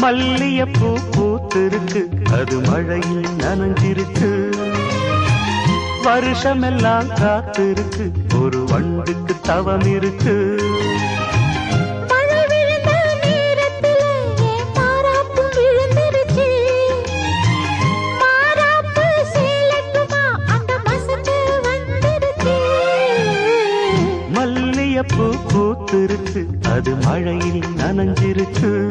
மல்லியப்பூ பூத்திருக்கு, அது மழையில் நனைஞ்சிருக்கு. வருஷமெல்லாம் காத்திருக்கு, ஒரு வண்டுக்கு தவம் இருக்கு. மல்லியப்பூ பூத்திருக்கு, அது மழையில் நனைஞ்சிருக்கு.